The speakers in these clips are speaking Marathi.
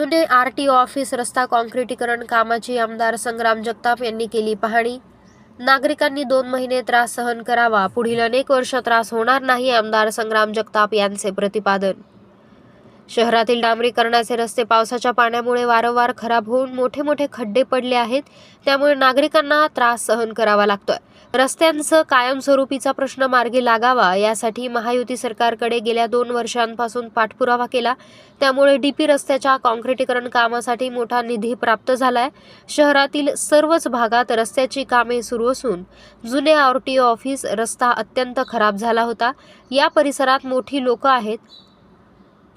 जुने आरटीओ ऑफिस रस्ता काँक्रिटीकरण कामाची आमदार संग्राम जगताप यांनी केली पाहणी। नागरिकांनी 2 महिने त्रास सहन करावा, पुढील अनेक वर्ष त्रास होणार नाही, आमदार संग्राम जगताप यांचे प्रतिपादन। शहरातील डांबरीकरणाचे रस्ते पावसाच्या पाण्यामुळे वारंवार खराब होऊन मोठे मोठे खड्डे पडले आहेत, त्यामुळे नागरिकांना त्रास सहन करावा लागतोय। रस्त्यांचा कायमस्वरूपीचा प्रश्न मार्गी लागावा यासाठी महायुती सरकारकडे गेल्या 2 वर्षांपासून पाठपुरावा केला, त्यामुळे डीपी रस्त्याच्या काँक्रिटीकरण कामासाठी मोठा निधी प्राप्त झालाय। शहरातील सर्वच भागात रस्त्याची कामे सुरू असून जुने आरटीओ ऑफिस रस्ता अत्यंत खराब झाला होता। या परिसरात मोठी लोक आहेत,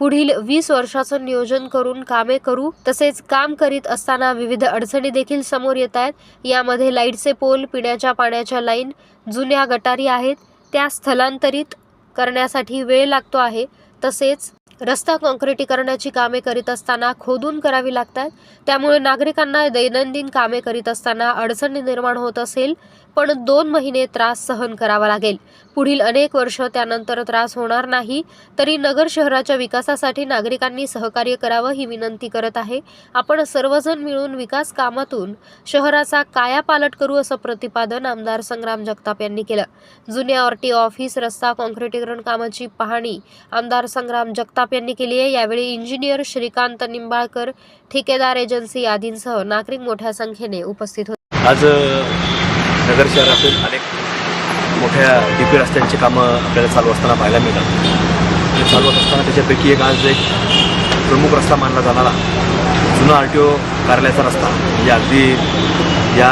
पुढील 20 वर्षाचं नियोजन करून कामे करू। तसेच काम करीत असताना विविध अडचणी देखील समोर येत आहेत। यामध्ये लाईटचे पोल, पिण्याच्या पाण्याच्या लाईन, जुन्या गटारी आहेत, त्या स्थलांतरित करण्यासाठी वेळ लागतो आहे। तसेच रस्ता काँक्रिटीकरणाची कामे करीत असताना खोदून करावी लागतात, त्यामुळे नागरिकांना दैनंदिन कामे करीत असताना अडचणी निर्माण होत असेल, पण 2 महिने त्रास सहन करावा लागेल। पुढील अनेक वर्ष त्यानंतर त्रास होणार नाही, तरी नगर शहराच्या विकासासाठी नागरिकांनी सहकार्य करावं ही विनंती करत आहे। आपण सर्वजण मिळून विकास कामातून शहराचा कायापालट करू, असं प्रतिपादन आमदार संग्राम जगताप यांनी केलं। जुने आरटीओ ऑफिस रस्ता काँक्रिटीकरण कामाची पाहणी आमदार संग्राम जगताप यांनी केली आहे। यावेळी इंजिनियर श्रीकांत निंबाळकर, ठेकेदार एजन्सी आदींसह नागरिक मोठ्या संख्येने उपस्थित होते। आज नगर शहरातील अनेक मोठ्या डीपी रस्त्यांची कामं आपल्याला चालू असताना पाहायला मिळतात। चालू होत असताना त्याच्यापैकी आज एक प्रमुख रस्ता मानला जाणारा जुना आरटीओ कार्यालयाचा रस्ता, म्हणजे अगदी या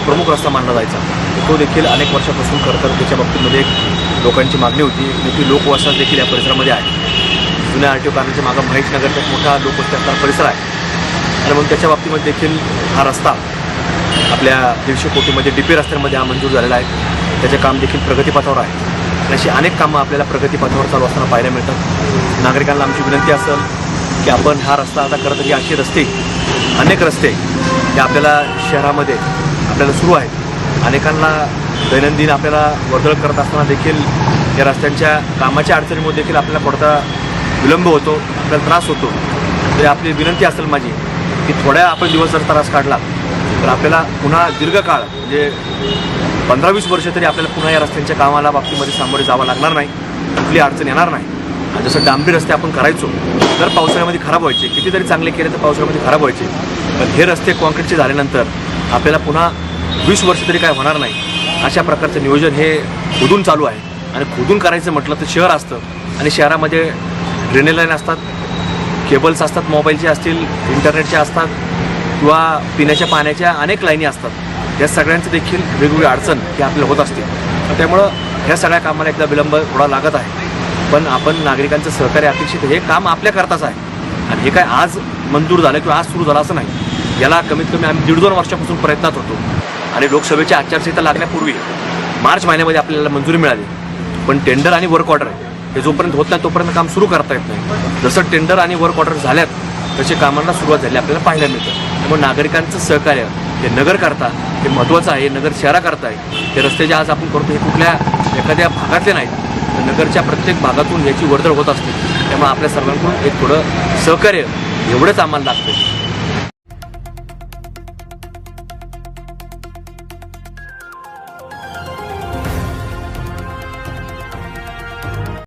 प्रमुख रस्ता मानला जायचा, तो देखील अनेक वर्षापासून खरं तर त्याच्या बाबतीमध्ये एक लोकांची मागणी होती। मोठी लोकवसाहत देखील या परिसरामध्ये आहे। जुन्या आरटीओ कार्यालयाच्या मागं महेश नगरचा एक मोठा लोकवस्ती असणारा परिसर आहे, आणि मग त्याच्या बाबतीमध्ये देखील हा रस्ता आपल्या 150 कोटीमध्ये डीपी रस्त्यांमध्ये हा मंजूर झालेला आहे। त्याचे काम देखील प्रगतीपथावर आहे, आणि अशी अनेक कामं आपल्याला प्रगतीपथावर चालू असताना पाहायला मिळतात। नागरिकांना आमची विनंती असेल की आपण हा रस्ता आता खरं तर ही अशी रस्ते, अनेक रस्ते हे आपल्याला शहरामध्ये आपल्याला सुरू आहेत। अनेकांना दैनंदिन आपल्याला वर्दळ करत असताना देखील या रस्त्यांच्या कामाच्या अडचणीमुळे देखील आपल्याला पडता विलंब होतो, आपल्याला त्रास होतो। तरी आपली विनंती असेल माझी की थोड्या आपण दिवस जर त्रास काढला तर आपल्याला पुन्हा दीर्घकाळ म्हणजे 15-20 वर्ष तरी आपल्याला पुन्हा या रस्त्यांच्या कामाला बाबतीमध्ये सामोरे जावं लागणार नाही, कुठली अडचण येणार नाही। आणि जसं डांबरी रस्ते आपण करायचो तर पावसाळ्यामध्ये खराब व्हायचे, कितीतरी चांगले केले तर पावसाळ्यामध्ये खराब व्हायचे, पण हे रस्ते काँक्रीटचे झाल्यानंतर आपल्याला पुन्हा 20 वर्ष तरी काय होणार नाही। अशा प्रकारचं नियोजन हे खोदून चालू आहे, आणि खोदून करायचं म्हटलं तर शहर असतं, आणि शहरामध्ये ड्रेनेज लाईन असतात, केबल्स असतात, मोबाईलचे असतील, इंटरनेटचे असतात, किंवा पिण्याच्या पाण्याच्या अनेक लाईनी असतात। या सगळ्यांचं देखील वेगवेगळी अडचण ही आपल्याला होत असते। त्यामुळं ह्या सगळ्या कामाला एकदा विलंब थोडा लागत आहे, पण आपण नागरिकांचं सहकार्य अपेक्षित। हे काम आपल्याकरताच आहे, आणि हे काय आज मंजूर झालं किंवा आज सुरू झालं असं नाही। याला कमीत कमी आम्ही 1.5-2 वर्षापासून प्रयत्नात होतो, आणि लोकसभेची आचारसंहिता लागण्यापूर्वी मार्च महिन्यामध्ये आपल्याला मंजुरी मिळाली, पण टेंडर आणि वर्क ऑर्डर हे जोपर्यंत होत नाही तोपर्यंत काम सुरू करता येत नाही। जसं टेंडर आणि वर्क ऑर्डर झाल्यात तसे कामांना सुरुवात झाली आपल्याला पाहायला मिळतं। त्यामुळे नागरिकांचं सहकार्य हे नगर करता हे महत्त्वाचं आहे, नगर शहराकरता आहे। हे रस्ते जे आज आपण करतो हे कुठल्या एखाद्या भागातले नाहीत, तर नगरच्या प्रत्येक भागातून याची वर्दळ होत असते। त्यामुळे आपल्या सर्वांकडून एक थोडं सहकार्य एवढंच आम्हाला लागतं।